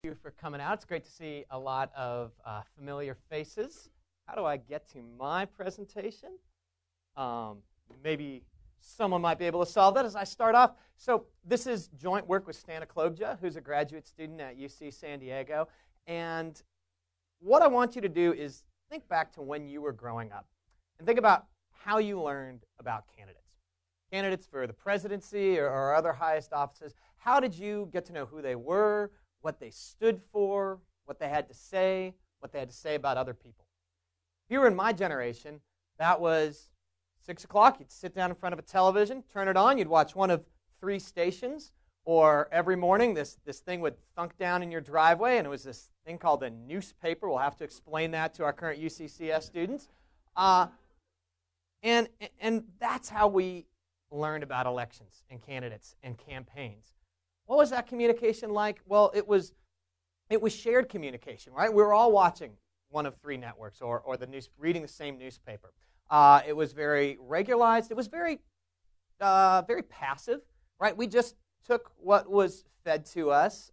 you for coming out. It's great to see a lot of familiar faces. How do I get to my presentation? Maybe someone might be able to solve that as I start off. So this is joint work with Stana Klobja, who's a graduate student at UC San Diego. And what I want you to do is think back to when you were growing up and think about how you learned about candidates. Candidates for the presidency or other highest offices. How did you get to know who they were, what they stood for, what they had to say about other people? If you were in my generation, that was 6 o'clock. You'd sit down in front of a television, turn it on. You'd watch one of 3 stations. Or every morning, this thing would thunk down in your driveway, and it was this thing called a newspaper. We'll have to explain that to our current UCCS students. And that's how we learned about elections and candidates and campaigns. What was that communication like? Well, it was shared communication, right? We were all watching one of 3 networks or reading the same newspaper. It was very regularized. It was very passive, right? We just took what was fed to us,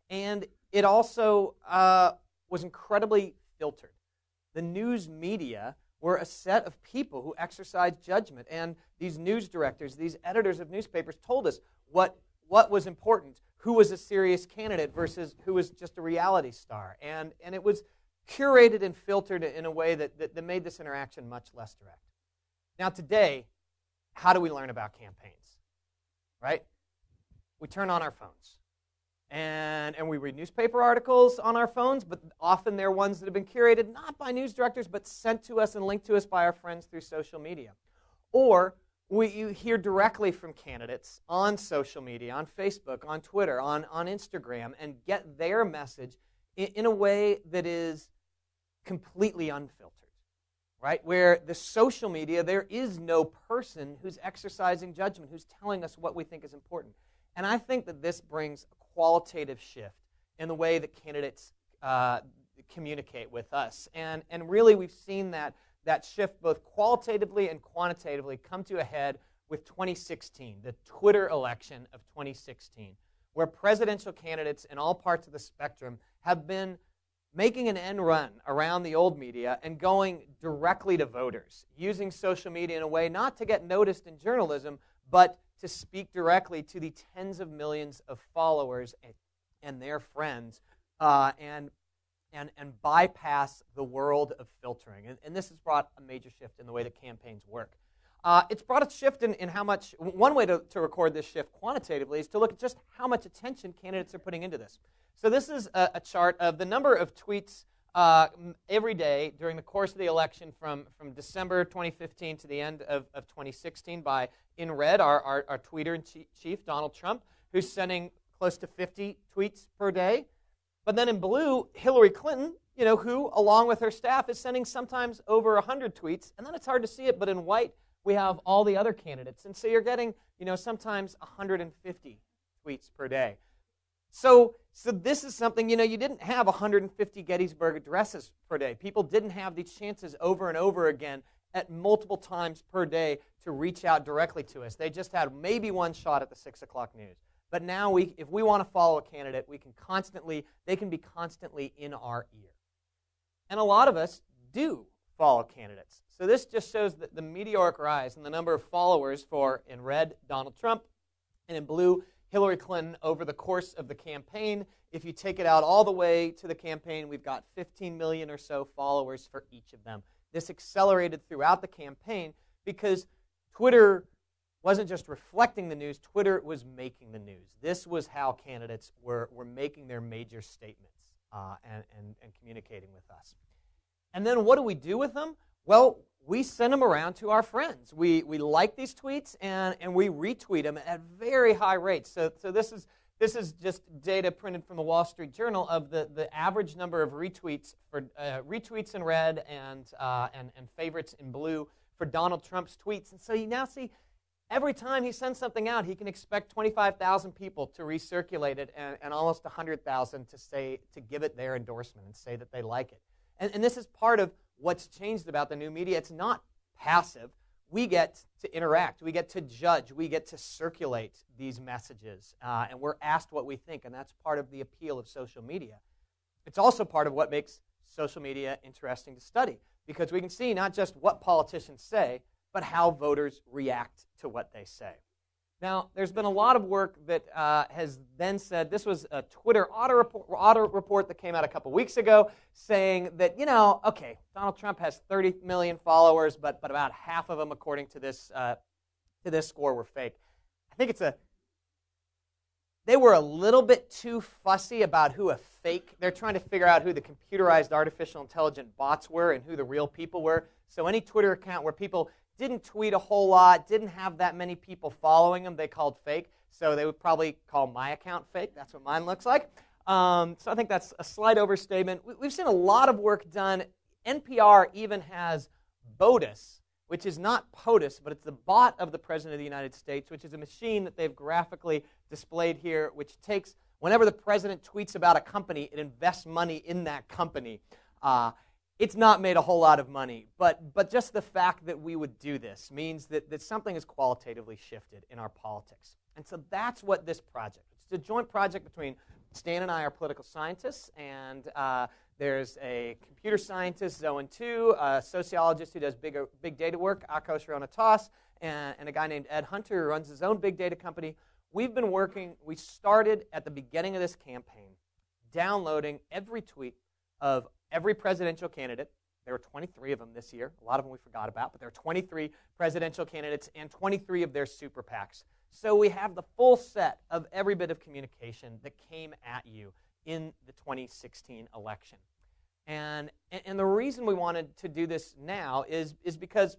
and it also was incredibly filtered. The news media were a set of people who exercised judgment, and these news directors, these editors of newspapers told us what was important, who was a serious candidate versus who was just a reality star. And it was curated and filtered in a way that made this interaction much less direct. Now today, how do we learn about campaigns? Right? We turn on our phones. And we read newspaper articles on our phones, but often they're ones that have been curated not by news directors, but sent to us and linked to us by our friends through social media. Or you hear directly from candidates on social media, on Facebook, on Twitter, on Instagram, and get their message in a way that is completely unfiltered, right? Where the social media, there is no person who's exercising judgment, who's telling us what we think is important. And I think that this brings a qualitative shift in the way that candidates communicate with us. And really we've seen that shift both qualitatively and quantitatively come to a head with 2016, the Twitter election of 2016, where presidential candidates in all parts of the spectrum have been making an end run around the old media and going directly to voters, using social media in a way not to get noticed in journalism, but to speak directly to the tens of millions of followers and their friends, and bypass the world of filtering. And this has brought a major shift in the way that campaigns work. It's brought a shift in how much, one way to record this shift quantitatively is to look at just how much attention candidates are putting into this. So this is a chart of the number of tweets every day during the course of the election from December 2015 to the end of 2016 by, in red, our tweeter-in-chief, Donald Trump, who's sending close to 50 tweets per day. But then in blue, Hillary Clinton, who, along with her staff, is sending sometimes over 100 tweets. And then it's hard to see it, but in white, we have all the other candidates. And so you're getting, sometimes 150 tweets per day. So this is something, you didn't have 150 Gettysburg addresses per day. People didn't have these chances over and over again at multiple times per day to reach out directly to us. They just had maybe one shot at the 6 o'clock news. But now, if we want to follow a candidate, they can be constantly in our ear. And a lot of us do follow candidates. So this just shows the meteoric rise in the number of followers for, in red, Donald Trump, and in blue, Hillary Clinton over the course of the campaign. If you take it out all the way to the campaign, we've got 15 million or so followers for each of them. This accelerated throughout the campaign because Twitter wasn't just reflecting the news, Twitter was making the news. This was how candidates were making their major statements and communicating with us. And then what do we do with them? Well, we send them around to our friends. We like these tweets and we retweet them at very high rates. So this is just data printed from the Wall Street Journal of the average number of retweets for retweets in red and favorites in blue for Donald Trump's tweets. And so you now see every time he sends something out, he can expect 25,000 people to recirculate it and almost 100,000 to give it their endorsement and say that they like it. And this is part of what's changed about the new media. It's not passive. we get to interact, we get to judge, we get to circulate these messages, and we're asked what we think, and that's part of the appeal of social media. It's also part of what makes social media interesting to study, because we can see not just what politicians say, but how voters react to what they say. Now, there's been a lot of work that has then said, this was a Twitter auto report that came out a couple weeks ago, saying that, okay, Donald Trump has 30 million followers, but about half of them, according to this score, were fake. I think they were a little bit too fussy about who a fake. They're trying to figure out who the computerized artificial intelligent bots were and who the real people were. So any Twitter account where people didn't tweet a whole lot, didn't have that many people following them, they called fake. So they would probably call my account fake. That's what mine looks like. So I think that's a slight overstatement. We've seen a lot of work done. NPR even has BOTUS, which is not POTUS, but it's the bot of the President of the United States, which is a machine that they've graphically displayed here, which takes, whenever the President tweets about a company, it invests money in that company. It's not made a whole lot of money, but just the fact that we would do this means that something has qualitatively shifted in our politics. And so that's what this project is. It's a joint project between Stan and I are political scientists, and there's a computer scientist, Zoen Tu, a sociologist who does big data work, Kousser, and a guy named Ed Hunter who runs his own big data company. We've been working, we started at the beginning of this campaign downloading every tweet of every presidential candidate. There were 23 of them this year. A lot of them we forgot about, but there are 23 presidential candidates and 23 of their super PACs. So we have the full set of every bit of communication that came at you in the 2016 election. And the reason we wanted to do this now is because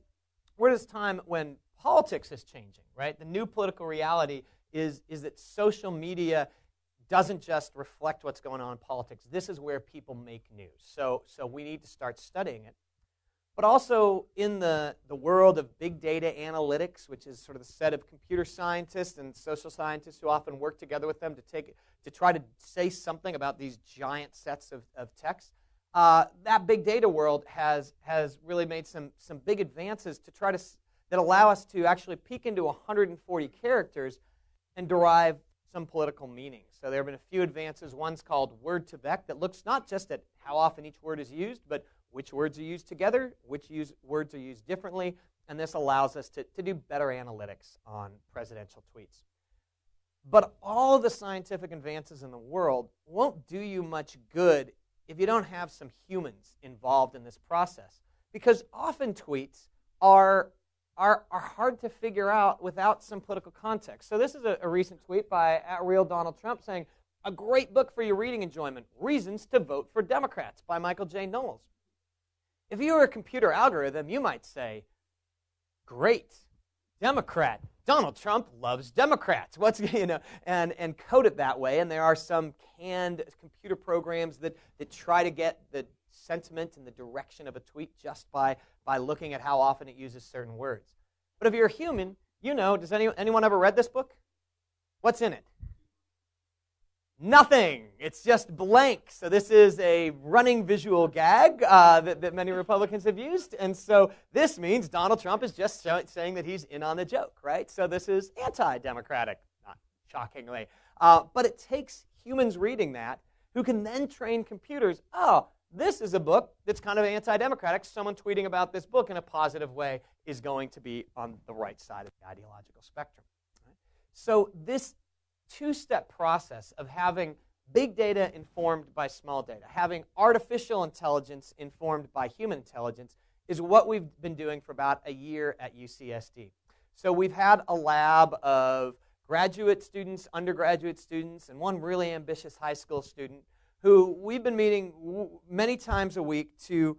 we're at this time when politics is changing, right? The new political reality is that social media doesn't just reflect what's going on in politics. This is where people make news. So we need to start studying it. But also in the world of big data analytics, which is sort of the set of computer scientists and social scientists who often work together with them to try to say something about these giant sets of text, that big data world has really made some big advances that allow us to actually peek into 140 characters and derive some political meaning. So there have been a few advances. One's called word-to-vec that looks not just at how often each word is used, but which words are used together, which words are used differently, and this allows us to do better analytics on presidential tweets. But all of the scientific advances in the world won't do you much good if you don't have some humans involved in this process, because often tweets are hard to figure out without some political context. So this is a recent tweet by @RealDonaldTrump saying, "A great book for your reading enjoyment, Reasons to Vote for Democrats" by Michael J. Knowles. If you were a computer algorithm, you might say, "Great, Democrat. Donald Trump loves Democrats." And code it that way. And there are some canned computer programs that try to get the sentiment and the direction of a tweet just by looking at how often it uses certain words. But if you're a human, does anyone ever read this book? What's in it? Nothing. It's just blank. So this is a running visual gag that many Republicans have used. And so this means Donald Trump is just saying that he's in on the joke, right? So this is anti-democratic, not shockingly. But it takes humans reading that who can then train computers, this is a book that's kind of anti-democratic. Someone tweeting about this book in a positive way is going to be on the right side of the ideological spectrum. Right? So this two-step process of having big data informed by small data, having artificial intelligence informed by human intelligence, is what we've been doing for about a year at UCSD. So we've had a lab of graduate students, undergraduate students, and one really ambitious high school student who we've been meeting many times a week to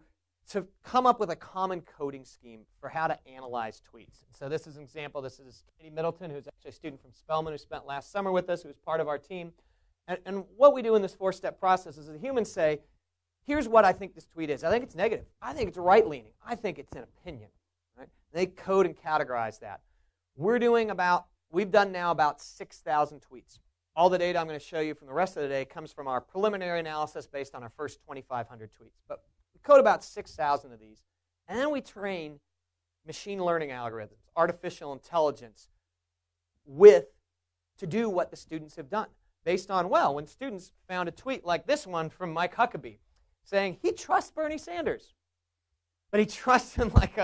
come up with a common coding scheme for how to analyze tweets. So this is an example. This is Katie Middleton, who's actually a student from Spelman who spent last summer with us, who was part of our team. And what we do in this four-step process is the humans say, here's what I think this tweet is. I think it's negative. I think it's right-leaning. I think it's an opinion. Right? They code and categorize that. We've done now about 6,000 tweets. All the data I'm going to show you from the rest of the day comes from our preliminary analysis based on our first 2,500 tweets. But we code about 6,000 of these. And then we train machine learning algorithms, artificial intelligence, to do what the students have done. Based on, well, when students found a tweet like this one from Mike Huckabee saying he trusts Bernie Sanders, but he trusts him like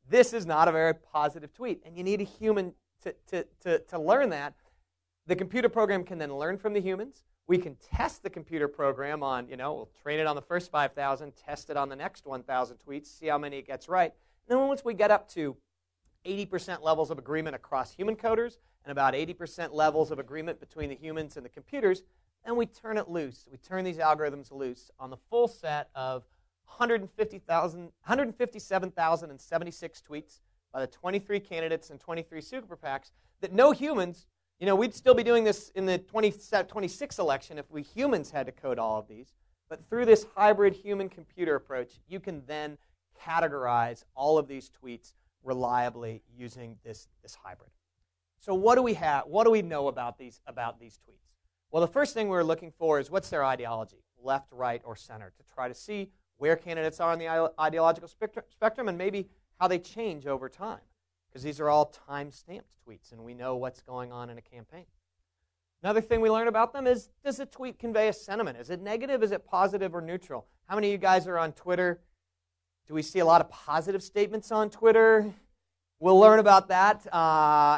this is not a very positive tweet, and you need a human to learn that. The computer program can then learn from the humans. We can test the computer program on, we'll train it on the first 5,000, test it on the next 1,000 tweets, see how many it gets right. And then once we get up to 80% levels of agreement across human coders and about 80% levels of agreement between the humans and the computers, then we turn it loose. We turn these algorithms loose on the full set of 157,076 tweets by the 23 candidates and 23 super PACs that no humans, we'd still be doing this in the 26 election if we humans had to code all of these. But through this hybrid human-computer approach, you can then categorize all of these tweets reliably using this hybrid. So what do we have? What do we know about these tweets? Well, the first thing we're looking for is what's their ideology, left, right, or center, to try to see where candidates are on the ideological spectrum and maybe how they change over time, because these are all time-stamped tweets, and we know what's going on in a campaign. Another thing we learn about them is, does a tweet convey a sentiment? Is it negative? Is it positive or neutral? How many of you guys are on Twitter? Do we see a lot of positive statements on Twitter? We'll learn about that,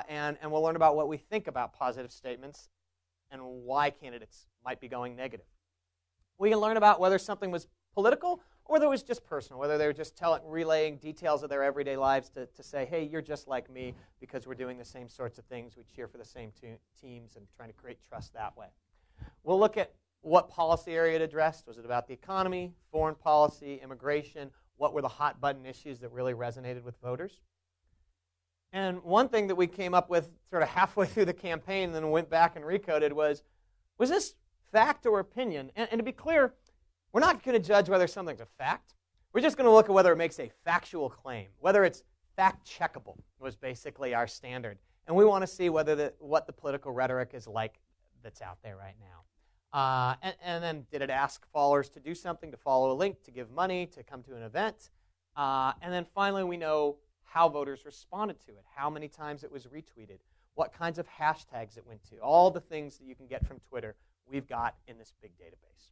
and we'll learn about what we think about positive statements and why candidates might be going negative. We can learn about whether something was political or whether it was just personal, whether they were just relaying details of their everyday lives to say, hey, you're just like me because we're doing the same sorts of things. We cheer for the same teams and trying to create trust that way. We'll look at what policy area it addressed. Was it about the economy, foreign policy, immigration? What were the hot button issues that really resonated with voters? And one thing that we came up with sort of halfway through the campaign and then went back and recoded was this fact or opinion? And to be clear, we're not going to judge whether something's a fact. We're just going to look at whether it makes a factual claim, whether it's fact-checkable was basically our standard. And we want to see what the political rhetoric is like that's out there right now. And then did it ask followers to do something, to follow a link, to give money, to come to an event? And then finally, we know how voters responded to it, how many times it was retweeted, what kinds of hashtags it went to, all the things that you can get from Twitter we've got in this big database.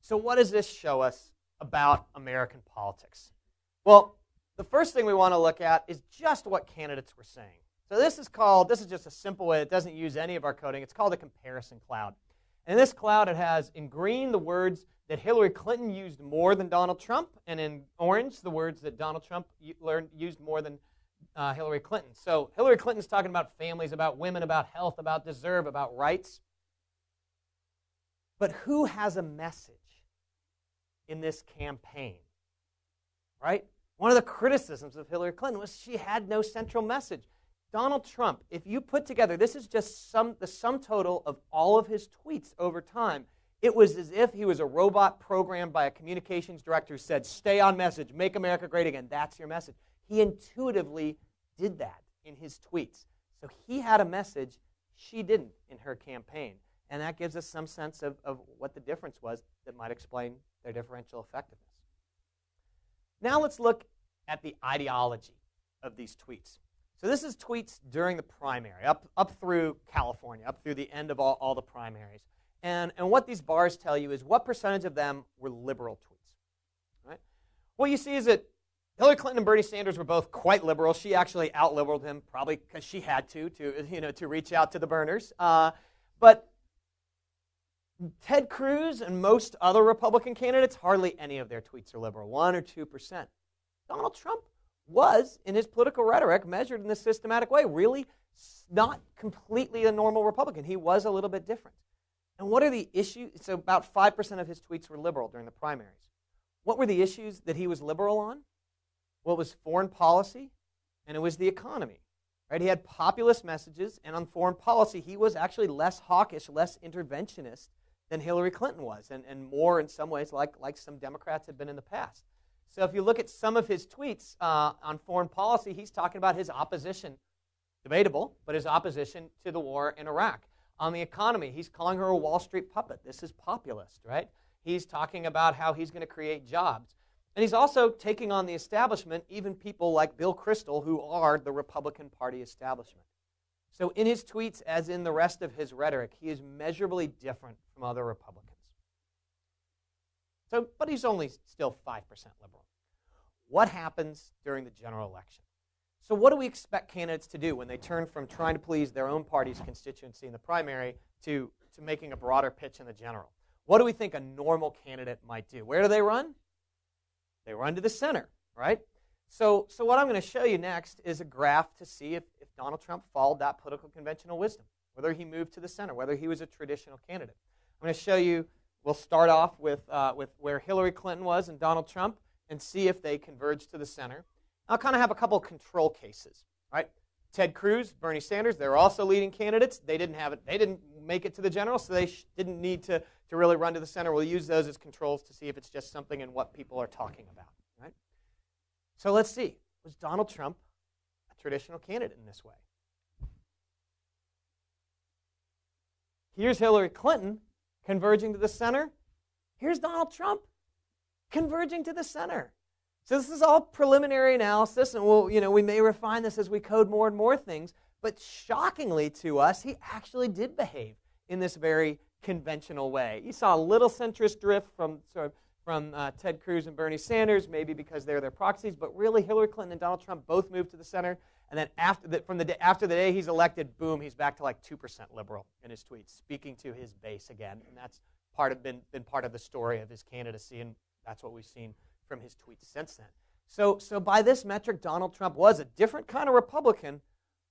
So what does this show us about American politics? Well, the first thing we want to look at is just what candidates were saying. So this is just a simple way. It doesn't use any of our coding. It's called a comparison cloud. And in this cloud, it has in green the words that Hillary Clinton used more than Donald Trump, and in orange the words that Donald Trump used more than Hillary Clinton. So Hillary Clinton's talking about families, about women, about health, about deserve, about rights. But who has a message in this campaign, right? One of the criticisms of Hillary Clinton was she had no central message. Donald Trump, if you put together, this is just the sum total of all of his tweets over time. It was as if he was a robot programmed by a communications director who said, stay on message, make America great again. That's your message. He intuitively did that in his tweets. So he had a message she didn't in her campaign. And that gives us some sense of what the difference was that might explain their differential effectiveness. Now let's look at the ideology of these tweets. So this is tweets during the primary, up through California, up through the end of all the primaries. And what these bars tell you is what percentage of them were liberal tweets. Right? What you see is that Hillary Clinton and Bernie Sanders were both quite liberal. She actually out-liberaled him, probably because she had to reach out to the burners. But Ted Cruz and most other Republican candidates, hardly any of their tweets are liberal, 1 or 2%. Donald Trump was, in his political rhetoric, measured in this systematic way, really not completely a normal Republican. He was a little bit different. And what are the issues? So about 5% of his tweets were liberal during the primaries. What were the issues that he was liberal on? Well, it was foreign policy, and it was the economy. Right? He had populist messages, and on foreign policy, he was actually less hawkish, less interventionist than Hillary Clinton was, and more in some ways like some Democrats had been in the past. So if you look at some of his tweets on foreign policy, he's talking about his opposition, debatable, but his opposition to the war in Iraq. On the economy, he's calling her a Wall Street puppet. This is populist, right? He's talking about how he's going to create jobs. And he's also taking on the establishment, even people like Bill Kristol, who are the Republican Party establishment. So in his tweets, as in the rest of his rhetoric, he is measurably different from other Republicans. But he's only still 5% liberal. What happens during the general election? So what do we expect candidates to do when they turn from trying to please their own party's constituency in the primary to making a broader pitch in the general? What do we think a normal candidate might do? Where do they run? They run to the center, right? So what I'm going to show you next is a graph to see if Donald Trump followed that political conventional wisdom, whether he moved to the center, whether he was a traditional candidate. I'm going to show you, we'll start off with where Hillary Clinton was and Donald Trump and see if they converge to the center. I'll kind of have a couple of control cases, right? Ted Cruz, Bernie Sanders, they're also leading candidates. They didn't make it to the general, so they didn't need to really run to the center. We'll use those as controls to see if it's just something in what people are talking about, right? So let's see. Was Donald Trump a traditional candidate in this way? Here's Hillary Clinton converging to the center. Here's Donald Trump converging to the center. So this is all preliminary analysis, and we may refine this as we code more and more things, but shockingly to us, he actually did behave in this very conventional way. You saw a little centrist drift from Ted Cruz and Bernie Sanders, maybe because they're their proxies, but really Hillary Clinton and Donald Trump both moved to the center, and then after the day he's elected, boom, he's back to like 2% liberal in his tweets, speaking to his base again, and that's been part of the story of his candidacy, and that's what we've seen from his tweets since then. So by this metric, Donald Trump was a different kind of Republican,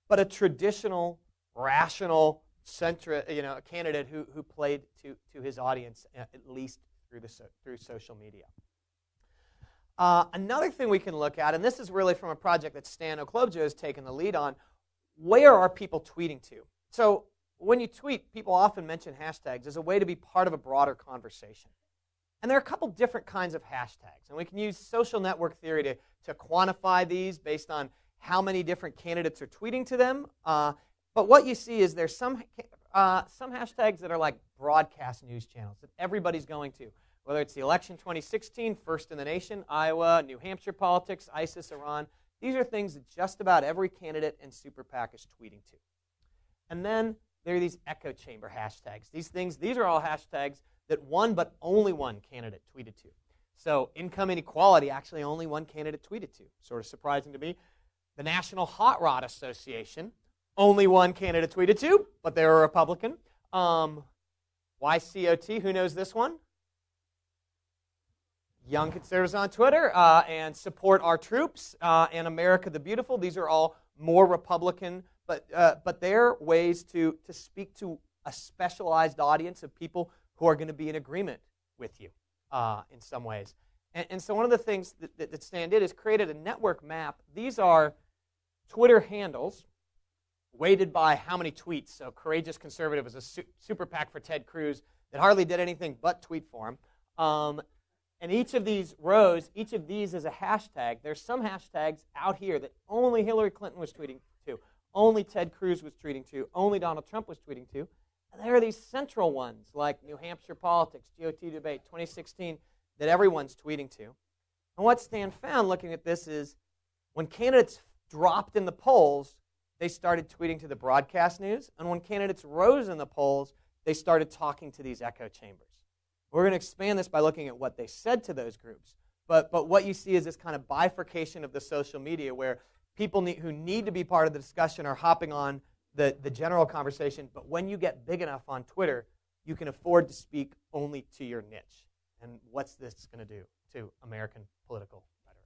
but a traditional, rational, a candidate who played to his audience, at least through social media. Another thing we can look at, and this is really from a project that Stan Oklobjo has taken the lead on, where are people tweeting to? So when you tweet, people often mention hashtags as a way to be part of a broader conversation. And there are a couple different kinds of hashtags, and we can use social network theory to quantify these based on how many different candidates are tweeting to them. But what you see is there's some hashtags that are like broadcast news channels that everybody's going to, whether it's the election 2016, First in the Nation, Iowa, New Hampshire politics, ISIS, Iran. These are things that just about every candidate and super PAC is tweeting to. And then there are these echo chamber hashtags. These are all hashtags that one but only one candidate tweeted to. So income inequality, actually only one candidate tweeted to. Sort of surprising to me. The National Hot Rod Association, only one candidate tweeted to, but they were a Republican. YCOT, who knows this one? Young Conservatives on Twitter, and Support Our Troops, and America the Beautiful. These are all more Republican, but they're ways to speak to a specialized audience of people who are going to be in agreement with you in some ways. And so one of the things that Stan did is created a network map. These are Twitter handles weighted by how many tweets. So Courageous Conservative is a super PAC for Ted Cruz that hardly did anything but tweet for him. And each of these rows, each of these is a hashtag. There's some hashtags out here that only Hillary Clinton was tweeting to, only Ted Cruz was tweeting to, only Donald Trump was tweeting to. And there are these central ones like New Hampshire politics, GOT debate, 2016, that everyone's tweeting to. And what Stan found looking at this is when candidates dropped in the polls, they started tweeting to the broadcast news. And when candidates rose in the polls, they started talking to these echo chambers. We're going to expand this by looking at what they said to those groups. But what you see is this kind of bifurcation of the social media where people who need to be part of the discussion are hopping on the general conversation, but when you get big enough on Twitter, you can afford to speak only to your niche. And what's this going to do to American political rhetoric?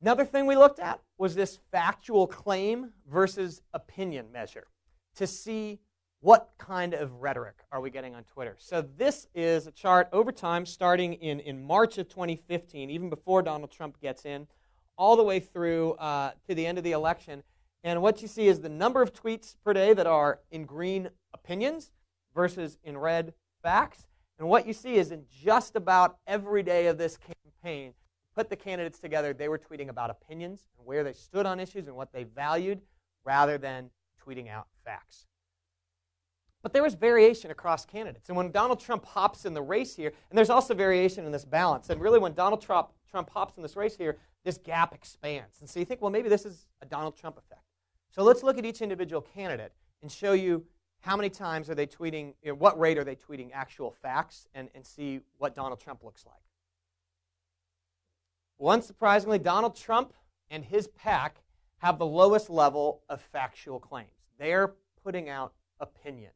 Another thing we looked at was this factual claim versus opinion measure to see what kind of rhetoric are we getting on Twitter. So this is a chart over time starting in March of 2015, even before Donald Trump gets in, all the way through to the end of the election. And what you see is the number of tweets per day that are in green opinions versus in red facts. And what you see is in just about every day of this campaign, put the candidates together, they were tweeting about opinions and where they stood on issues and what they valued rather than tweeting out facts. But there was variation across candidates. And when Donald Trump hops in the race here, and there's also variation in this balance, and really when Donald Trump hops in this race here, this gap expands. And so you think, well, maybe this is a Donald Trump effect. So let's look at each individual candidate and show you how many times are they tweeting, what rate are they tweeting actual facts, and see what Donald Trump looks like. Unsurprisingly, Donald Trump and his pack have the lowest level of factual claims. They're putting out opinions.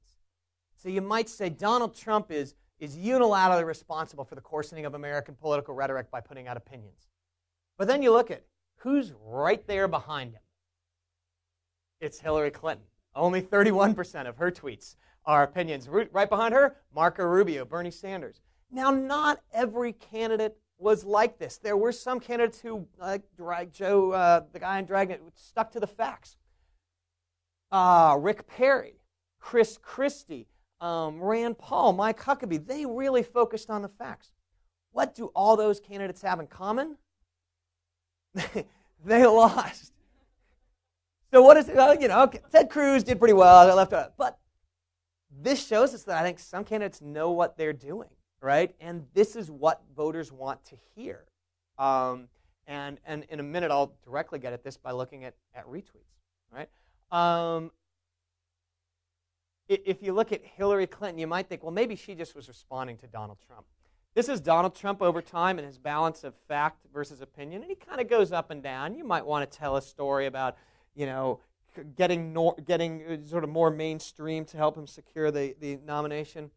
So you might say Donald Trump is unilaterally responsible for the coarsening of American political rhetoric by putting out opinions. But then you look at who's right there behind him. It's Hillary Clinton. Only 31% of her tweets are opinions. Right behind her, Marco Rubio, Bernie Sanders. Now, not every candidate was like this. There were some candidates who, like Joe, the guy in Dragnet, stuck to the facts. Rick Perry, Chris Christie, Rand Paul, Mike Huckabee, they really focused on the facts. What do all those candidates have in common? They lost. So what is it? Ted Cruz did pretty well. They left out. But this shows us that I think some candidates know what they're doing, right? And this is what voters want to hear. And in a minute, I'll directly get at this by looking at retweets, right? If you look at Hillary Clinton, you might think, well, maybe she just was responding to Donald Trump. This is Donald Trump over time and his balance of fact versus opinion, and he kind of goes up and down. You might want to tell a story about, getting sort of more mainstream to help him secure the nomination.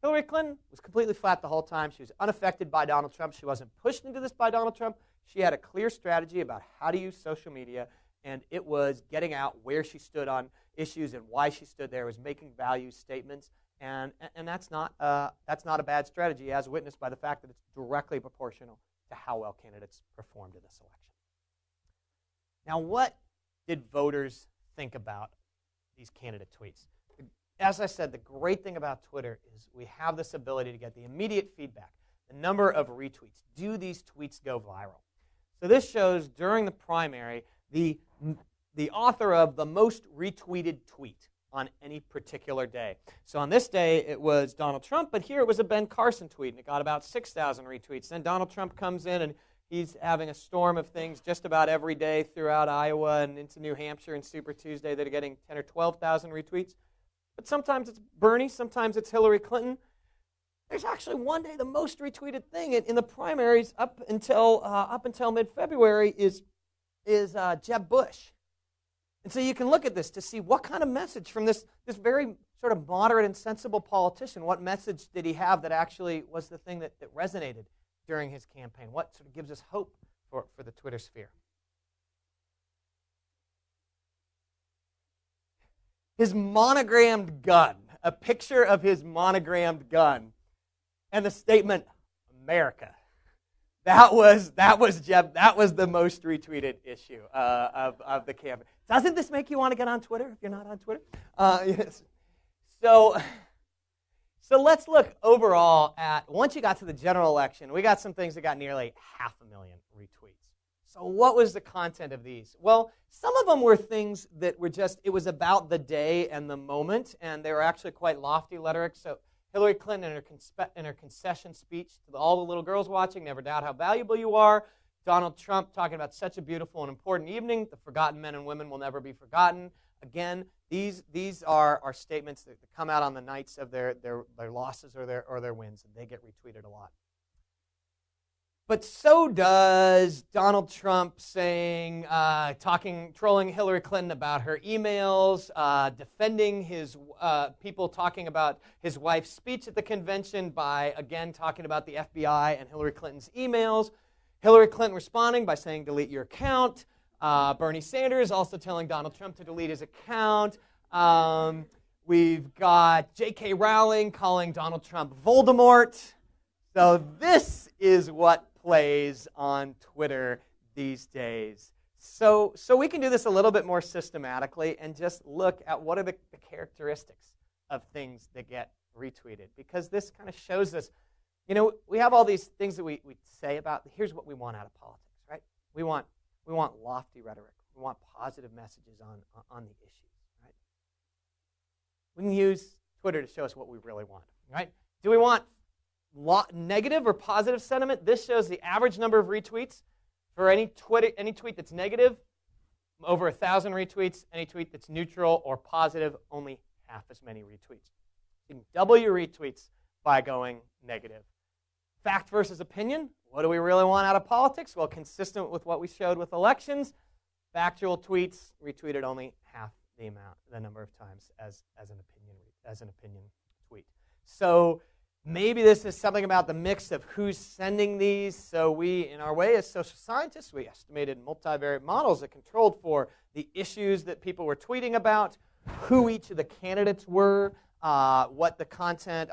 Hillary Clinton was completely flat the whole time. She was unaffected by Donald Trump. She wasn't pushed into this by Donald Trump. She had a clear strategy about how to use social media, and it was getting out where she stood on issues and why she stood there. It was making value statements, and that's not a bad strategy, as witnessed by the fact that it's directly proportional to how well candidates performed in this election. Now, what did voters think about these candidate tweets? As I said, the great thing about Twitter is we have this ability to get the immediate feedback, the number of retweets. Do these tweets go viral? So this shows during the primary the author of the most retweeted tweet on any particular day. So on this day, it was Donald Trump, but here it was a Ben Carson tweet, and it got about 6,000 retweets. Then Donald Trump comes in, and he's having a storm of things just about every day throughout Iowa and into New Hampshire and Super Tuesday that are getting 10 or 12,000 retweets. But sometimes it's Bernie, sometimes it's Hillary Clinton. There's actually one day the most retweeted thing in the primaries up until mid-February is Jeb Bush. And so you can look at this to see what kind of message from this very sort of moderate and sensible politician, what message did he have that actually was the thing that resonated during his campaign? What sort of gives us hope for the Twitter sphere? His monogrammed gun, a picture of his monogrammed gun, and the statement, America. That was Jeb. That was the most retweeted issue of the campaign. Doesn't this make you want to get on Twitter if you're not on Twitter? Yes. So let's look overall at, once you got to the general election, we got some things that got nearly 500,000 retweets. So what was the content of these? Well, some of them were things that were just, it was about the day and the moment, and they were actually quite lofty rhetoric. So Hillary Clinton in her concession speech to all the little girls watching, never doubt how valuable you are. Donald Trump talking about such a beautiful and important evening. The forgotten men and women will never be forgotten. Again, these are statements that come out on the nights of their losses or their wins, and they get retweeted a lot. But so does Donald Trump saying, trolling Hillary Clinton about her emails, defending his people talking about his wife's speech at the convention by, again, talking about the FBI and Hillary Clinton's emails. Hillary Clinton responding by saying, delete your account. Bernie Sanders also telling Donald Trump to delete his account. We've got J.K. Rowling calling Donald Trump Voldemort. So this is what plays on Twitter these days. So we can do this a little bit more systematically and just look at what are the characteristics of things that get retweeted, because this kind of shows us, we have all these things that we say about, here's what we want out of politics, right? We want lofty rhetoric. We want positive messages on the issues, right? We can use Twitter to show us what we really want, right? Do we want negative or positive sentiment? This shows the average number of retweets for any tweet that's negative, over 1,000 retweets. Any tweet that's neutral or positive, only half as many retweets. You can double your retweets by going negative. Fact versus opinion. What do we really want out of politics? Well, consistent with what we showed with elections, factual tweets retweeted only half the number of times as an opinion tweet. So maybe this is something about the mix of who's sending these. So we, in our way as social scientists, we estimated multivariate models that controlled for the issues that people were tweeting about, who each of the candidates were, what the content,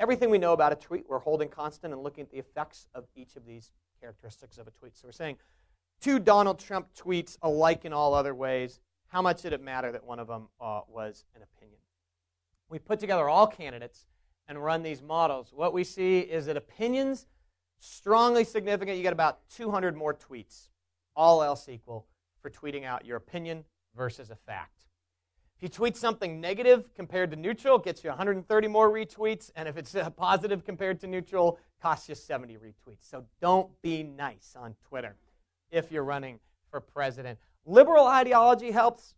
everything we know about a tweet, we're holding constant and looking at the effects of each of these characteristics of a tweet. So we're saying 2 Donald Trump tweets alike in all other ways. How much did it matter that one of them was an opinion? We put together all candidates and run these models. What we see is that opinions, strongly significant. You get about 200 more tweets, all else equal, for tweeting out your opinion versus a fact. If you tweet something negative compared to neutral, it gets you 130 more retweets, and if it's positive compared to neutral, costs you 70 retweets. So don't be nice on Twitter if you're running for president. Liberal ideology helps.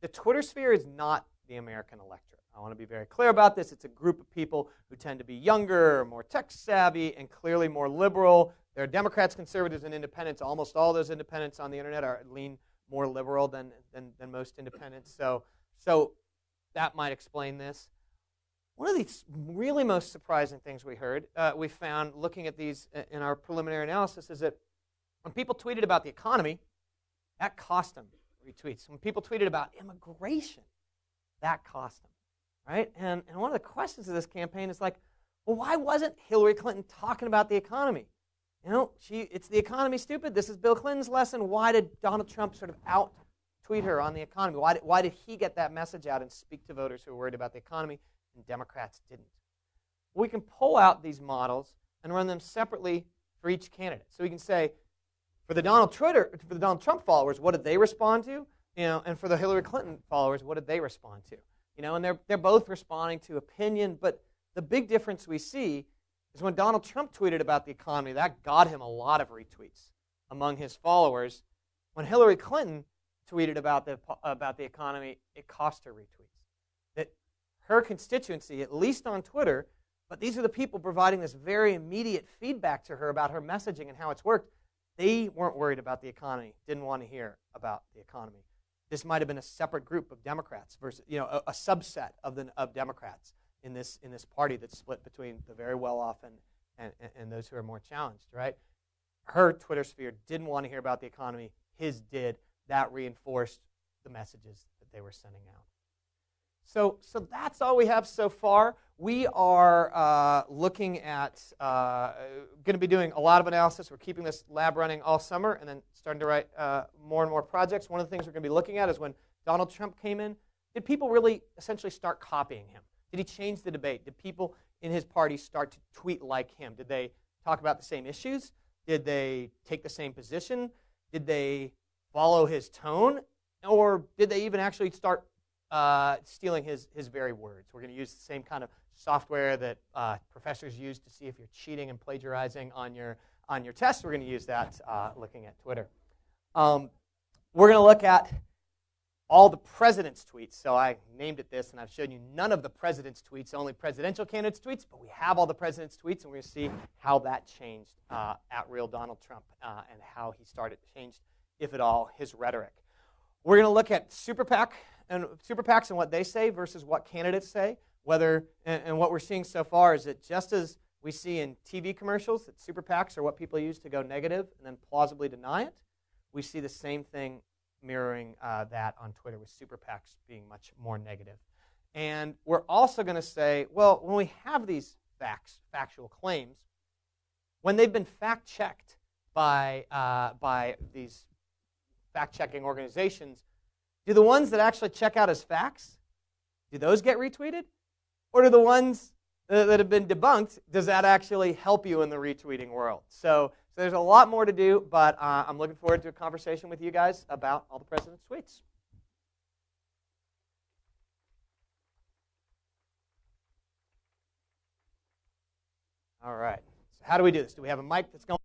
The Twitter sphere is not the American electorate. I want to be very clear about this. It's a group of people who tend to be younger, more tech-savvy, and clearly more liberal. There are Democrats, conservatives, and independents. Almost all those independents on the internet lean more liberal than most independents. So that might explain this. One of the really most surprising things we found looking at these in our preliminary analysis is that when people tweeted about the economy, that cost them retweets. When people tweeted about immigration, that cost them, right? And one of the questions of this campaign is like, well, why wasn't Hillary Clinton talking about the economy? You know, it's the economy, stupid. This is Bill Clinton's lesson. Why did Donald Trump sort of out-tweet her on the economy? Why did he get that message out and speak to voters who were worried about the economy and Democrats didn't? We can pull out these models and run them separately for each candidate. So we can say, for the Donald Trump followers, what did they respond to? You know, and for the Hillary Clinton followers, what did they respond to? You know, and they're both responding to opinion, but the big difference we see is when Donald Trump tweeted about the economy, that got him a lot of retweets among his followers. When Hillary Clinton tweeted about the economy, it cost her retweets. That her constituency, at least on Twitter, but these are the people providing this very immediate feedback to her about her messaging and how it's worked. They weren't worried about the economy, didn't want to hear about the economy. This might have been a separate group of Democrats versus, you know, a subset of Democrats in this party that's split between the very well-off and those who are more challenged, right? Her Twitter sphere didn't want to hear about the economy. His did. That reinforced the messages that they were sending out. So that's all we have so far. We are looking at, going to be doing a lot of analysis. We're keeping this lab running all summer and then starting to write more and more projects. One of the things we're going to be looking at is when Donald Trump came in, did people really essentially start copying him? Did he change the debate? Did people in his party start to tweet like him? Did they talk about the same issues? Did they take the same position? Did they follow his tone? Or did they even actually start stealing his very words? We're going to use the same kind of software that professors use to see if you're cheating and plagiarizing on your tests. We're going to use that looking at Twitter. We're going to look at all the president's tweets. So I named it this, and I've shown you none of the president's tweets, only presidential candidates' tweets, but we have all the president's tweets, and we're going to see how that changed at real Donald Trump and how he changed, if at all, his rhetoric. We're going to look at super PACs and what they say versus what candidates say. And what we're seeing so far is that just as we see in TV commercials that super PACs are what people use to go negative and then plausibly deny it, we see the same thing mirroring that on Twitter with super PACs being much more negative. And we're also going to say, well, when we have these factual claims, when they've been fact-checked by these fact-checking organizations, do the ones that actually check out as facts, do those get retweeted? Or do the ones that have been debunked, does that actually help you in the retweeting world? So there's a lot more to do, but I'm looking forward to a conversation with you guys about all the president's tweets. All right. So how do we do this? Do we have a mic that's going?